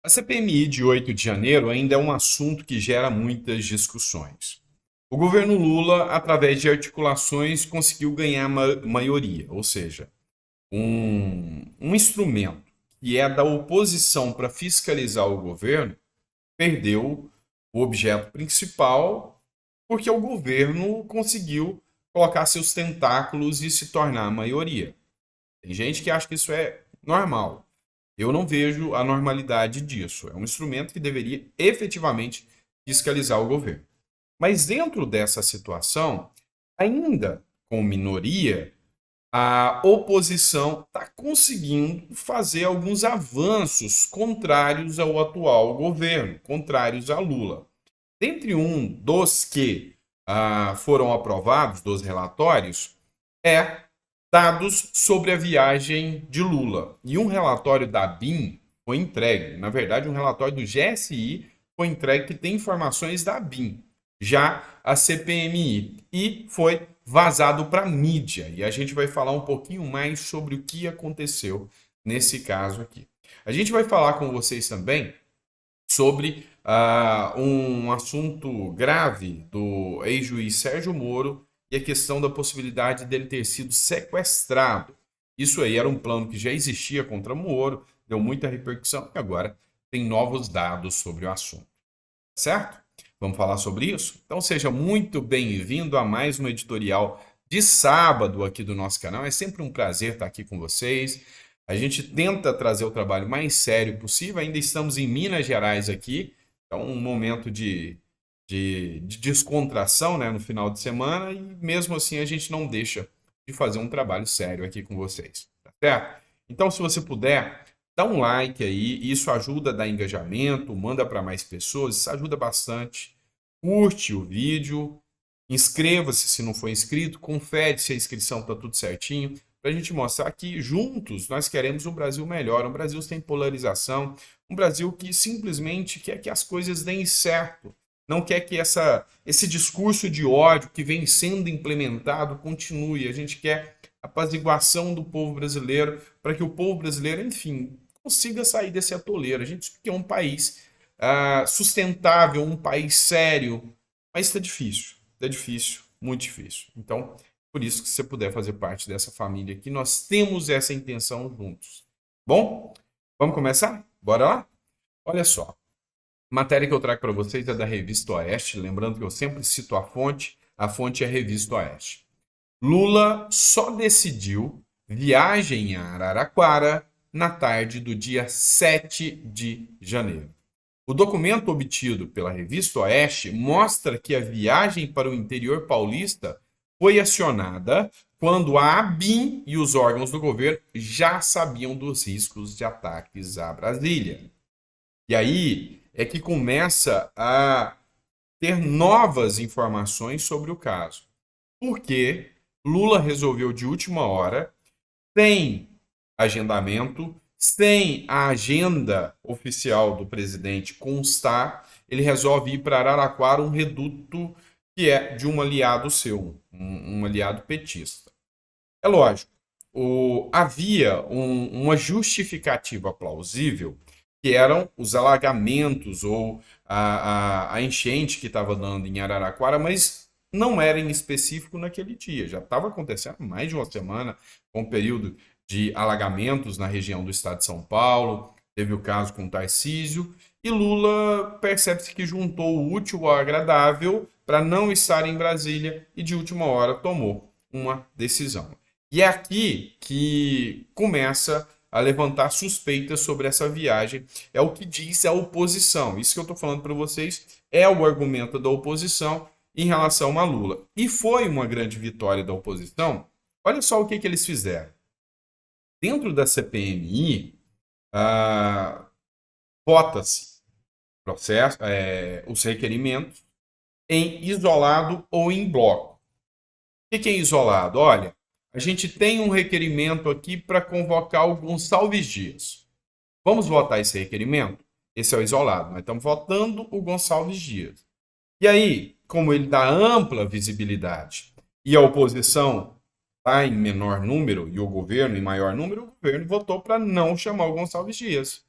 A CPMI de 8 de janeiro ainda é um assunto que gera muitas discussões. O governo Lula, através de articulações, conseguiu ganhar maioria, ou seja, um instrumento que é da oposição para fiscalizar o governo, perdeu o objeto principal porque o governo conseguiu colocar seus tentáculos e se tornar a maioria. Tem gente que acha que isso é normal. Eu não vejo a normalidade disso. É um instrumento que deveria efetivamente fiscalizar o governo. Mas dentro dessa situação, ainda com minoria, a oposição está conseguindo fazer alguns avanços contrários ao atual governo, contrários a Lula. Dentre um dos que foram aprovados, dos relatórios, é dados sobre a viagem de Lula. E um relatório da BIM foi entregue, na verdade, um relatório do GSI foi entregue que tem informações da BIM, já a CPMI, e foi vazado para a mídia. E a gente vai falar um pouquinho mais sobre o que aconteceu nesse caso aqui. A gente vai falar com vocês também sobre um assunto grave do ex-juiz Sérgio Moro e a questão da possibilidade dele ter sido sequestrado. Isso aí era um plano que já existia contra Moro, deu muita repercussão e agora tem novos dados sobre o assunto. Certo? Vamos falar sobre isso? Então seja muito bem-vindo a mais um editorial de sábado aqui do nosso canal. É sempre um prazer estar aqui com vocês. A gente tenta trazer o trabalho mais sério possível. Ainda estamos em Minas Gerais aqui, então um momento de descontração, né, no final de semana, e mesmo assim a gente não deixa de fazer um trabalho sério aqui com vocês, tá certo? Então, se você puder, dá um like aí, isso ajuda a dar engajamento, manda para mais pessoas, isso ajuda bastante. Curte o vídeo, inscreva-se se não for inscrito, confere se a inscrição está tudo certinho, para a gente mostrar que juntos nós queremos um Brasil melhor, um Brasil sem polarização, um Brasil que simplesmente quer que as coisas deem certo, não quer que esse discurso de ódio que vem sendo implementado continue. A gente quer apaziguação do povo brasileiro para que o povo brasileiro, enfim, consiga sair desse atoleiro. A gente quer um país sustentável, um país sério, mas está difícil, muito difícil. Então, por isso que se você puder fazer parte dessa família aqui, nós temos essa intenção juntos. Bom, vamos começar? Bora lá? Olha só, a matéria que eu trago para vocês é da Revista Oeste, lembrando que eu sempre cito a fonte é a Revista Oeste. Lula só decidiu viagem a Araraquara na tarde do dia 7 de janeiro. O documento obtido pela Revista Oeste mostra que a viagem para o interior paulista foi acionada quando a ABIN e os órgãos do governo já sabiam dos riscos de ataques a Brasília. E aí é que começa a ter novas informações sobre o caso. Porque Lula resolveu de última hora, sem agendamento, sem a agenda oficial do presidente constar, ele resolve ir para Araraquara, um reduto que é de um aliado seu, um aliado petista. É lógico, havia uma justificativa plausível, que eram os alagamentos ou a enchente que estava dando em Araraquara, mas não era em específico naquele dia. Já estava acontecendo há mais de uma semana, com um período de alagamentos na região do estado de São Paulo, teve o caso com Tarcísio, e Lula percebe-se que juntou o útil ao agradável para não estar em Brasília e de última hora tomou uma decisão. E é aqui que começa a levantar suspeitas sobre essa viagem. É o que diz a oposição. Isso que eu estou falando para vocês é o argumento da oposição em relação a Lula. E foi uma grande vitória da oposição. Olha só o que eles fizeram. Dentro da CPMI, vota-se os requerimentos em isolado ou em bloco. O que é isolado? Olha, a gente tem um requerimento aqui para convocar o Gonçalves Dias. Vamos votar esse requerimento? Esse é o isolado. Nós estamos votando o Gonçalves Dias. E aí, como ele dá ampla visibilidade e a oposição está em menor número e o governo em maior número, o governo votou para não chamar o Gonçalves Dias.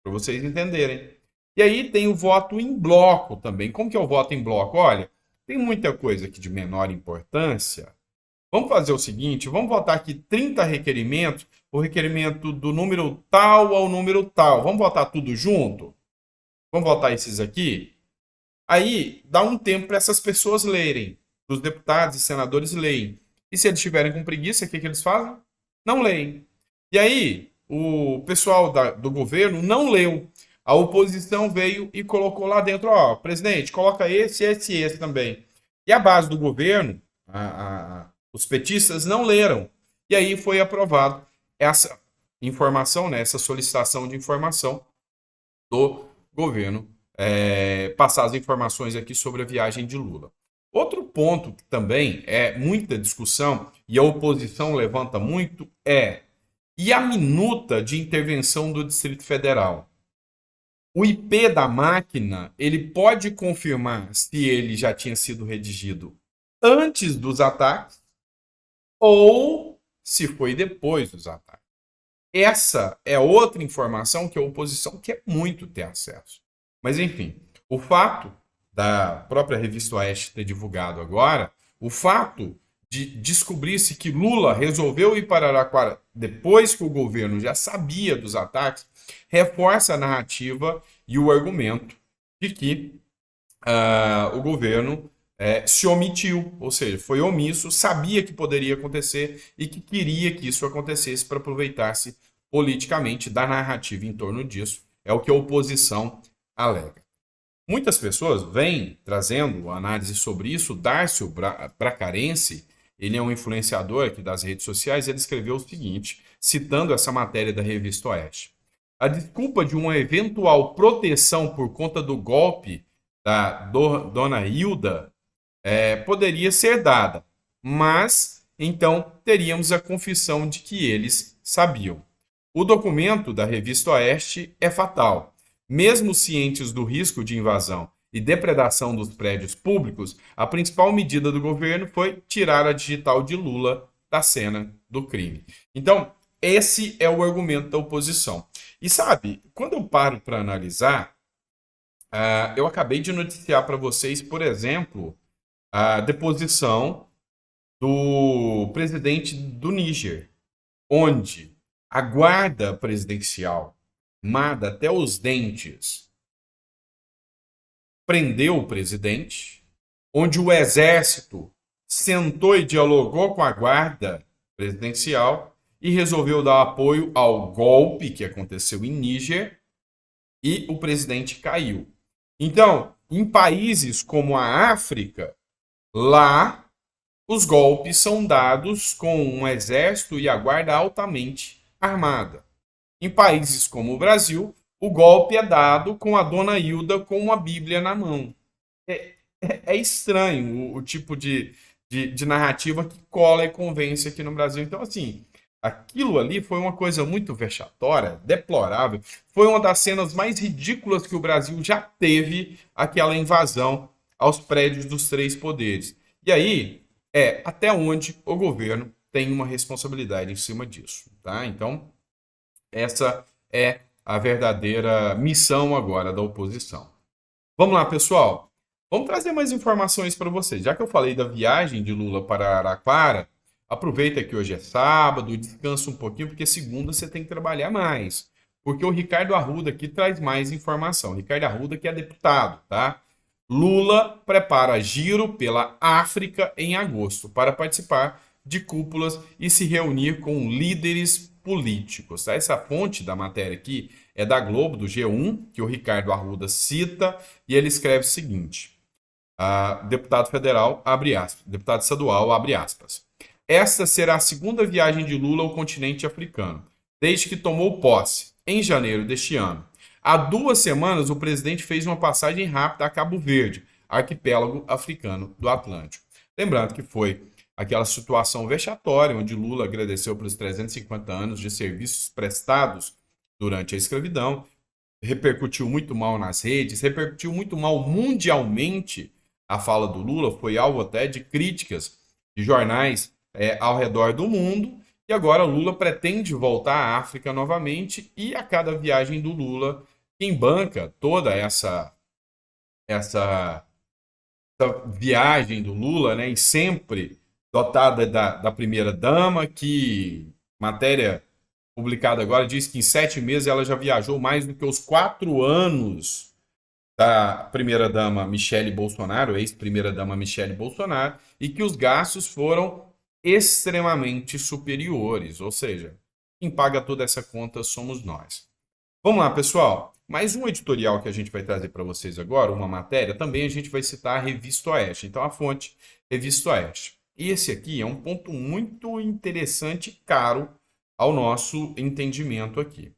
para vocês entenderem. E aí tem o voto em bloco também. Como que é o voto em bloco? Olha, tem muita coisa aqui de menor importância. Vamos fazer o seguinte, vamos votar aqui 30 requerimentos, o requerimento do número tal ao número tal. Vamos votar tudo junto? Vamos votar esses aqui? Aí dá um tempo para essas pessoas lerem, para os deputados e senadores lerem. E se eles estiverem com preguiça, o que eles fazem? Não leem. E aí, o pessoal do governo não leu. A oposição veio e colocou lá dentro, ó, presidente, coloca esse também. E a base do governo, os petistas não leram. E aí foi aprovado essa informação, né, essa solicitação de informação do governo, passar as informações aqui sobre a viagem de Lula. Outro ponto que também é muita discussão e a oposição levanta muito e a minuta de intervenção do Distrito Federal? O IP da máquina, ele pode confirmar se ele já tinha sido redigido antes dos ataques ou se foi depois dos ataques. Essa é outra informação que a oposição quer muito ter acesso. Mas, enfim, o fato da própria Revista Oeste ter divulgado agora, o fato de descobrir-se que Lula resolveu ir para Araraquara depois que o governo já sabia dos ataques, reforça a narrativa e o argumento de que o governo se omitiu, ou seja, foi omisso, sabia que poderia acontecer e que queria que isso acontecesse para aproveitar-se politicamente da narrativa em torno disso. É o que a oposição alega. Muitas pessoas vêm trazendo análise sobre isso. Darcio Bracarense, ele é um influenciador aqui das redes sociais, ele escreveu o seguinte, citando essa matéria da Revista Oeste. A desculpa de uma eventual proteção por conta do golpe da dona Hilda poderia ser dada, mas então teríamos a confissão de que eles sabiam. O documento da Revista Oeste é fatal. Mesmo cientes do risco de invasão e depredação dos prédios públicos, a principal medida do governo foi tirar a digital de Lula da cena do crime. Então, esse é o argumento da oposição. E sabe, quando eu paro para analisar, eu acabei de noticiar para vocês, por exemplo, a deposição do presidente do Níger, onde a guarda presidencial, armada até os dentes, prendeu o presidente, onde o exército sentou e dialogou com a guarda presidencial e resolveu dar apoio ao golpe que aconteceu em Níger e o presidente caiu. Então, em países como a África, lá os golpes são dados com um exército e a guarda altamente armada. Em países como o Brasil, o golpe é dado com a dona Hilda com uma Bíblia na mão. É estranho o tipo de narrativa que cola e convence aqui no Brasil. Então, assim, aquilo ali foi uma coisa muito vexatória, deplorável. Foi uma das cenas mais ridículas que o Brasil já teve, aquela invasão aos prédios dos três poderes. E aí, até onde o governo tem uma responsabilidade em cima disso, tá? Então, essa é a verdadeira missão agora da oposição. Vamos lá, pessoal. Vamos trazer mais informações para vocês. Já que eu falei da viagem de Lula para Araraquara, aproveita que hoje é sábado, descansa um pouquinho, porque segunda você tem que trabalhar mais. Porque o Ricardo Arruda aqui traz mais informação. Ricardo Arruda que é deputado, tá? Lula prepara giro pela África em agosto para participar de cúpulas e se reunir com líderes políticos. Tá? Essa fonte da matéria aqui é da Globo, do G1, que o Ricardo Arruda cita, e ele escreve o seguinte: deputado federal, abre aspas, deputado estadual, abre aspas. Esta será a segunda viagem de Lula ao continente africano, desde que tomou posse, em janeiro deste ano. Há 2 semanas, o presidente fez uma passagem rápida a Cabo Verde, arquipélago africano do Atlântico. Lembrando que foi aquela situação vexatória, onde Lula agradeceu pelos 350 anos de serviços prestados durante a escravidão, repercutiu muito mal nas redes, repercutiu muito mal mundialmente a fala do Lula, foi alvo até de críticas de jornais ao redor do mundo, e agora Lula pretende voltar à África novamente, e a cada viagem do Lula quem banca toda essa viagem do Lula, né, e sempre dotada da primeira-dama, que matéria publicada agora diz que em 7 meses ela já viajou mais do que os 4 anos da primeira-dama Michele Bolsonaro, ex-primeira-dama Michele Bolsonaro, e que os gastos foram extremamente superiores, ou seja, quem paga toda essa conta somos nós. Vamos lá, pessoal. Mais um editorial que a gente vai trazer para vocês agora, uma matéria, também a gente vai citar a Revista Oeste. Então, a fonte, Revista Oeste. E esse aqui é um ponto muito interessante e caro ao nosso entendimento aqui.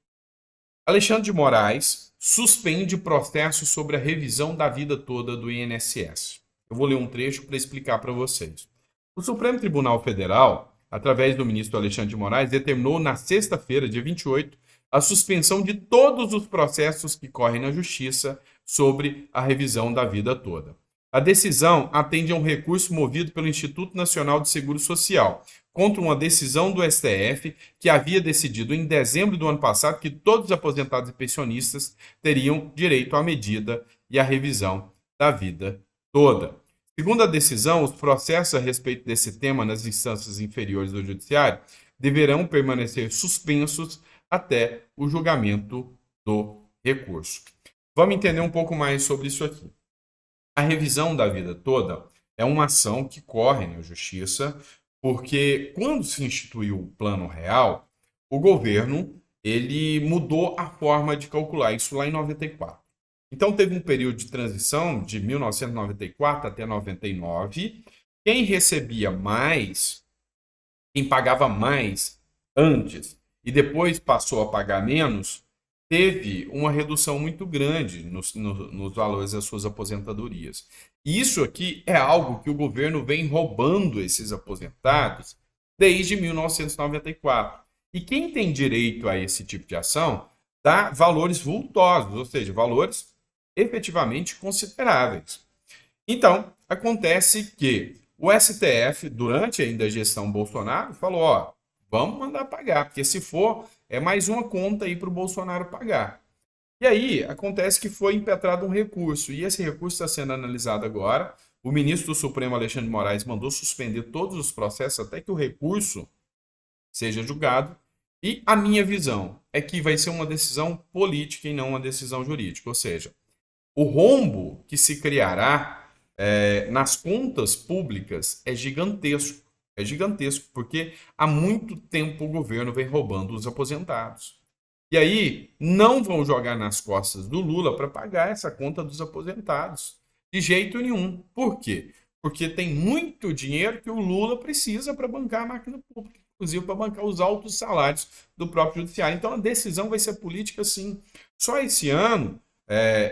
Alexandre de Moraes suspende processo sobre a revisão da vida toda do INSS. Eu vou ler um trecho para explicar para vocês. O Supremo Tribunal Federal, através do ministro Alexandre de Moraes, determinou na sexta-feira, dia 28, a suspensão de todos os processos que correm na Justiça sobre a revisão da vida toda. A decisão atende a um recurso movido pelo Instituto Nacional de Seguro Social contra uma decisão do STF que havia decidido em dezembro do ano passado que todos os aposentados e pensionistas teriam direito à medida e à revisão da vida toda. Segundo a decisão, os processos a respeito desse tema nas instâncias inferiores do Judiciário deverão permanecer suspensos até o julgamento do recurso. Vamos entender um pouco mais sobre isso aqui. A revisão da vida toda é uma ação que corre na Justiça, porque quando se instituiu o Plano Real, o governo ele mudou a forma de calcular isso lá em 94. Então teve um período de transição de 1994 até 99. Quem recebia mais, quem pagava mais antes e depois passou a pagar menos, teve uma redução muito grande nos valores das suas aposentadorias. E isso aqui é algo que o governo vem roubando esses aposentados desde 1994. E quem tem direito a esse tipo de ação dá valores vultosos, ou seja, valores efetivamente consideráveis. Então, acontece que o STF, durante ainda a gestão Bolsonaro, falou, ó, vamos mandar pagar, porque se for, é mais uma conta aí para o Bolsonaro pagar. E aí, acontece que foi impetrado um recurso, e esse recurso está sendo analisado agora. O ministro do Supremo, Alexandre de Moraes, mandou suspender todos os processos até que o recurso seja julgado. E a minha visão é que vai ser uma decisão política e não uma decisão jurídica. Ou seja, o rombo que se criará nas contas públicas é gigantesco. É gigantesco, porque há muito tempo o governo vem roubando os aposentados. E aí, não vão jogar nas costas do Lula para pagar essa conta dos aposentados. De jeito nenhum. Por quê? Porque tem muito dinheiro que o Lula precisa para bancar a máquina pública, inclusive para bancar os altos salários do próprio judiciário. Então, a decisão vai ser política, sim. Só esse ano,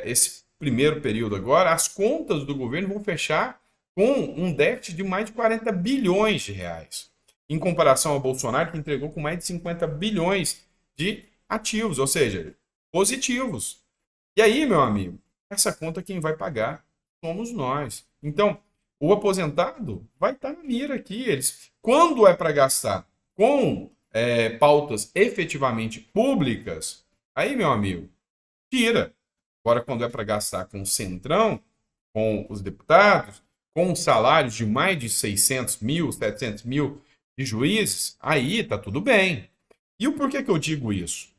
esse primeiro período agora, as contas do governo vão fechar com um déficit de mais de 40 bilhões de reais, em comparação ao Bolsonaro, que entregou com mais de 50 bilhões de ativos, ou seja, positivos. E aí, meu amigo, essa conta quem vai pagar somos nós. Então, o aposentado vai estar na mira aqui. Quando é para gastar com pautas efetivamente públicas, aí, meu amigo, tira. Agora, quando é para gastar com o Centrão, com os deputados, com salários de mais de 600 mil, 700 mil de juízes, aí tá tudo bem. E o porquê que eu digo isso?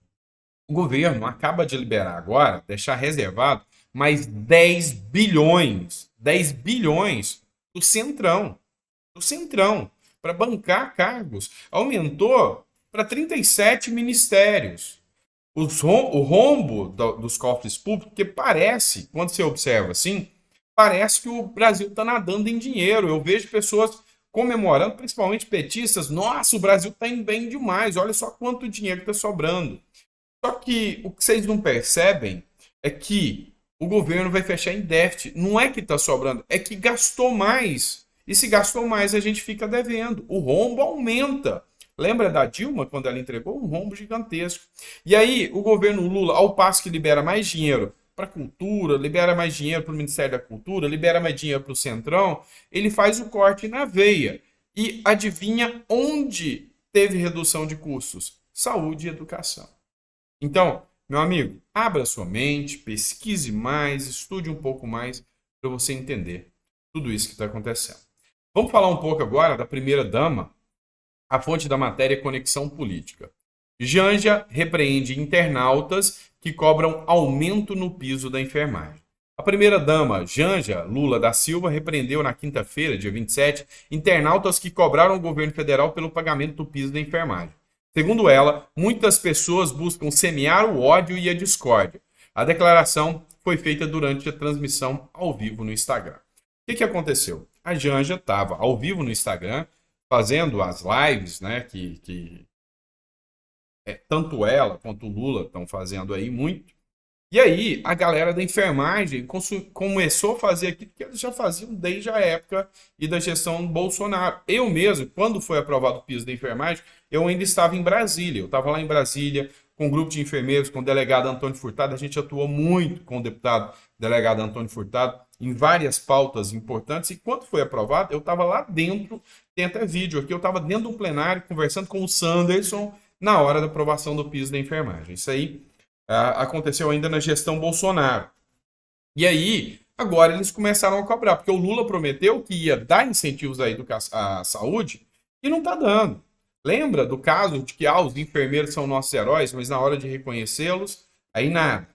O governo acaba de liberar agora, deixar reservado, mais 10 bilhões do Centrão, para bancar cargos. Aumentou para 37 ministérios. O rombo dos cofres públicos, porque parece, quando você observa assim, parece que o Brasil está nadando em dinheiro. Eu vejo pessoas comemorando, principalmente petistas, nossa, o Brasil está indo bem demais, olha só quanto dinheiro está sobrando. Só que o que vocês não percebem é que o governo vai fechar em déficit. Não é que está sobrando, é que gastou mais. E se gastou mais, a gente fica devendo. O rombo aumenta. Lembra da Dilma, quando ela entregou? Um rombo gigantesco. E aí, o governo Lula, ao passo que libera mais dinheiro para a cultura, libera mais dinheiro para o Ministério da Cultura, libera mais dinheiro para o Centrão, ele faz o corte na veia. E adivinha onde teve redução de custos? Saúde e educação. Então, Meu amigo, abra sua mente, pesquise mais, estude um pouco mais para você entender tudo isso que está acontecendo. Vamos falar um pouco agora da primeira-dama, a fonte da matéria é Conexão Política. Janja repreende internautas que cobram aumento no piso da enfermagem. A primeira-dama, Janja Lula da Silva, repreendeu na quinta-feira, dia 27, internautas que cobraram o governo federal pelo pagamento do piso da enfermagem. Segundo ela, muitas pessoas buscam semear o ódio e a discórdia. A declaração foi feita durante a transmissão ao vivo no Instagram. O que aconteceu? A Janja estava ao vivo no Instagram, fazendo as lives, né, que tanto ela quanto o Lula estão fazendo aí muito. E aí, a galera da enfermagem começou a fazer aquilo que eles já faziam desde a época e da gestão Bolsonaro. Eu mesmo, quando foi aprovado o piso da enfermagem, eu ainda estava em Brasília. Eu estava lá em Brasília com um grupo de enfermeiros, com o delegado Antônio Furtado. A gente atuou muito com o deputado delegado Antônio Furtado em várias pautas importantes. E quando foi aprovado, eu estava lá dentro, tem até vídeo aqui, eu estava dentro do plenário conversando com o Sanderson na hora da aprovação do piso da enfermagem. Isso aí aconteceu ainda na gestão Bolsonaro. E aí, agora eles começaram a cobrar, porque o Lula prometeu que ia dar incentivos à saúde e não está dando. Lembra do caso de que os enfermeiros são nossos heróis, mas na hora de reconhecê-los, aí nada.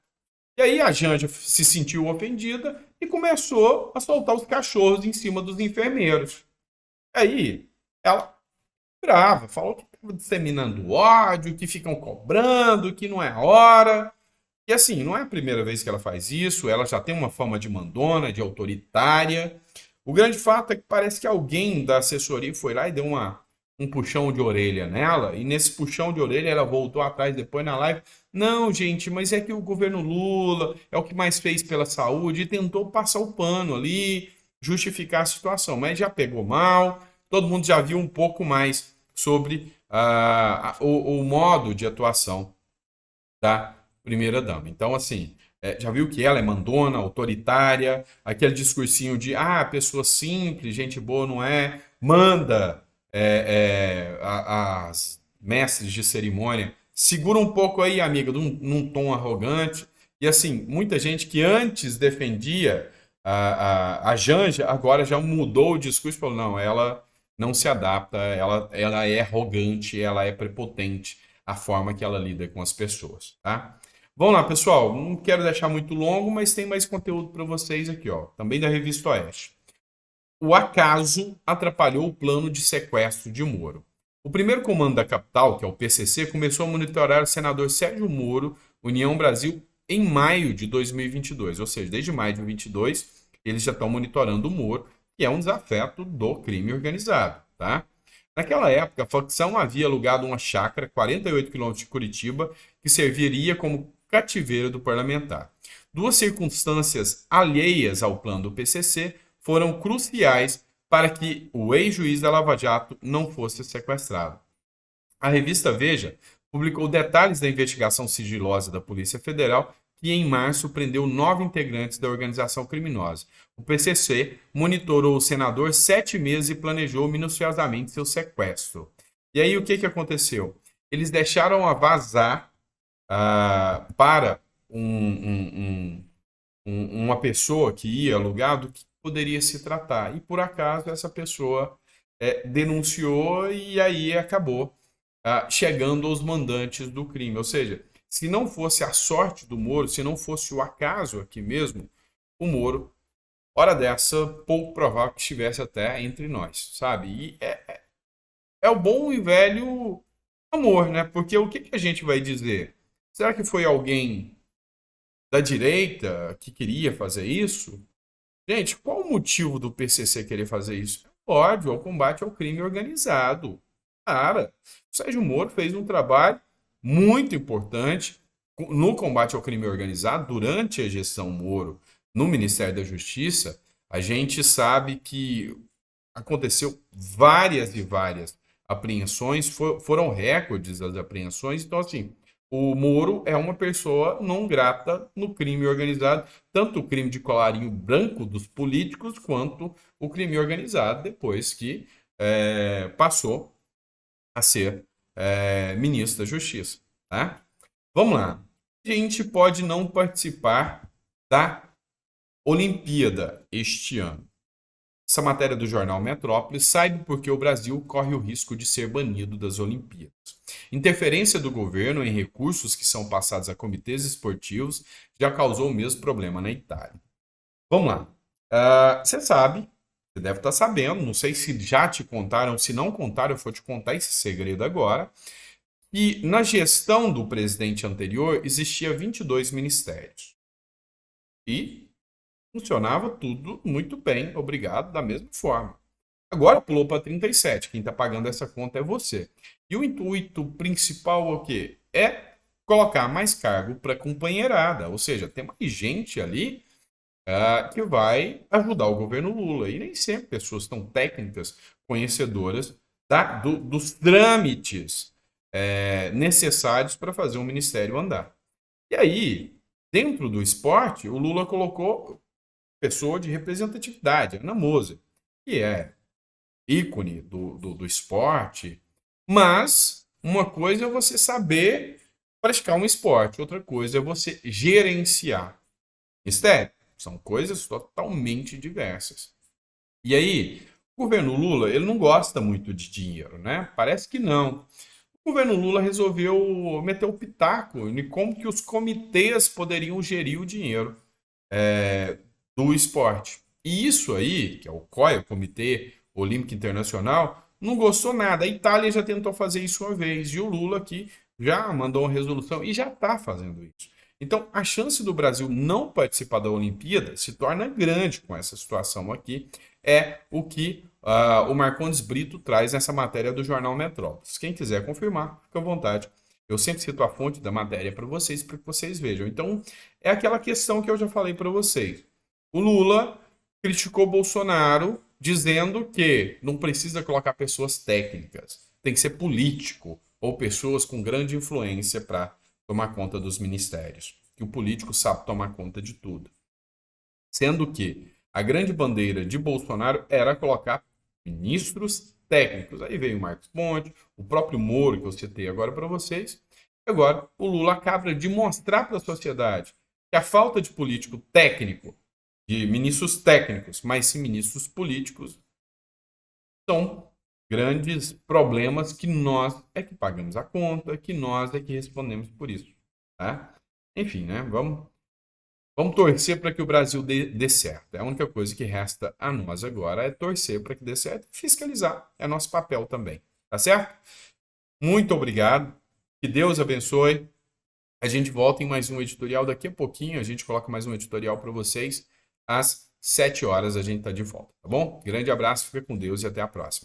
E aí a Janja se sentiu ofendida e começou a soltar os cachorros em cima dos enfermeiros. Aí ela brava, falou que estava disseminando ódio, que ficam cobrando, que não é hora. E assim, não é a primeira vez que ela faz isso, ela já tem uma fama de mandona, de autoritária. O grande fato é que parece que alguém da assessoria foi lá e deu um puxão de orelha nela, e nesse puxão de orelha ela voltou atrás depois na live. Não, gente, mas é que o governo Lula é o que mais fez pela saúde e tentou passar o pano ali, justificar a situação, mas já pegou mal, todo mundo já viu um pouco mais sobre o modo de atuação da primeira-dama. Então, assim, já viu que ela é mandona, autoritária, aquele discursinho de, pessoa simples, gente boa não é, manda as mestres de cerimônia, segura um pouco aí, amiga, num tom arrogante. E, assim, muita gente que antes defendia a Janja, agora já mudou o discurso e falou, não, ela não se adapta, ela é arrogante, ela é prepotente, a forma que ela lida com as pessoas, tá? Vamos lá, pessoal. Não quero deixar muito longo, mas tem mais conteúdo para vocês aqui, ó. Também da Revista Oeste. O acaso atrapalhou o plano de sequestro de Moro. O primeiro comando da capital, que é o PCC, começou a monitorar o senador Sérgio Moro, União Brasil, em maio de 2022. Ou seja, desde maio de 2022, eles já estão monitorando o Moro, que é um desafeto do crime organizado, tá? Naquela época, a facção havia alugado uma chácara, 48 quilômetros de Curitiba, que serviria como cativeiro do parlamentar. Duas circunstâncias alheias ao plano do PCC foram cruciais para que o ex-juiz da Lava Jato não fosse sequestrado. A revista Veja publicou detalhes da investigação sigilosa da Polícia Federal, que em março prendeu 9 integrantes da organização criminosa. O PCC monitorou o senador 7 meses e planejou minuciosamente seu sequestro. E aí o que aconteceu? Eles deixaram a vazar para uma pessoa que ia alugar do que poderia se tratar. E por acaso essa pessoa denunciou e aí acabou chegando aos mandantes do crime. Ou seja, se não fosse a sorte do Moro, se não fosse o acaso aqui mesmo, o Moro, hora dessa, pouco provável que estivesse até entre nós, sabe? E é o bom e velho amor, né? Porque o que a gente vai dizer? Será que foi alguém da direita que queria fazer isso? Gente, qual o motivo do PCC querer fazer isso? Ódio ao combate ao crime organizado. Cara, o Sérgio Moro fez um trabalho muito importante no combate ao crime organizado durante a gestão Moro no Ministério da Justiça. A gente sabe que aconteceu várias e várias apreensões, foram recordes as apreensões. Então, assim, o Moro é uma pessoa não grata no crime organizado, tanto o crime de colarinho branco dos políticos, quanto o crime organizado depois que passou a ser ministro da Justiça. Tá? Vamos lá. a gente pode não participar da Olimpíada este ano. Essa matéria do jornal Metrópolis, saiba por que o Brasil corre o risco de ser banido das Olimpíadas. Interferência do governo em recursos que são passados a comitês esportivos já causou o mesmo problema na Itália. Vamos lá. Você sabe, você deve estar sabendo, não sei se já te contaram, se não contaram, eu vou te contar esse segredo agora, que na gestão do presidente anterior existia 22 ministérios. E funcionava tudo muito bem, obrigado, da mesma forma. Agora pulou para 37, quem está pagando essa conta é você. E o intuito principal é o quê? É colocar mais cargo para a companheirada, ou seja, tem mais gente ali que vai ajudar o governo Lula. E nem sempre pessoas tão técnicas, conhecedoras dos trâmites necessários para fazer um ministério andar. E aí, dentro do esporte, o Lula colocou pessoa de representatividade, Ana Moser, que é ícone do esporte, mas uma coisa é você saber praticar um esporte, outra coisa é você gerenciar. Mistério, são coisas totalmente diversas. E aí, o governo Lula, ele não gosta muito de dinheiro, né? Parece que não. O governo Lula resolveu meter o pitaco em como que os comitês poderiam gerir o dinheiro do esporte. E isso aí, que é o COI, o Comitê Olímpico Internacional, não gostou nada. A Itália já tentou fazer isso uma vez, e o Lula aqui já mandou uma resolução e já está fazendo isso. Então, a chance do Brasil não participar da Olimpíada se torna grande com essa situação aqui. É o que o Marcondes Brito traz nessa matéria do Jornal Metrópolis. Quem quiser confirmar, fica à vontade. Eu sempre cito a fonte da matéria para que vocês vejam. Então, é aquela questão que eu já falei para vocês. O Lula criticou Bolsonaro dizendo que não precisa colocar pessoas técnicas, tem que ser político ou pessoas com grande influência para tomar conta dos ministérios, que o político sabe tomar conta de tudo. Sendo que a grande bandeira de Bolsonaro era colocar ministros técnicos. Aí veio o Marcos Ponte, o próprio Moro, que eu citei agora para vocês. Agora, o Lula acaba de mostrar para a sociedade que a falta de político técnico, de ministros técnicos, mas sim ministros políticos, são grandes problemas que nós é que pagamos a conta, que nós é que respondemos por isso. Tá? Enfim, né? Vamos torcer para que o Brasil dê certo. É a única coisa que resta a nós agora é torcer para que dê certo e fiscalizar. É nosso papel também. Tá certo? Muito obrigado. Que Deus abençoe. A gente volta em mais um editorial daqui a pouquinho. A gente coloca mais um editorial para vocês. Às 7 horas a gente está de volta, tá bom? Grande abraço, fica com Deus e até a próxima.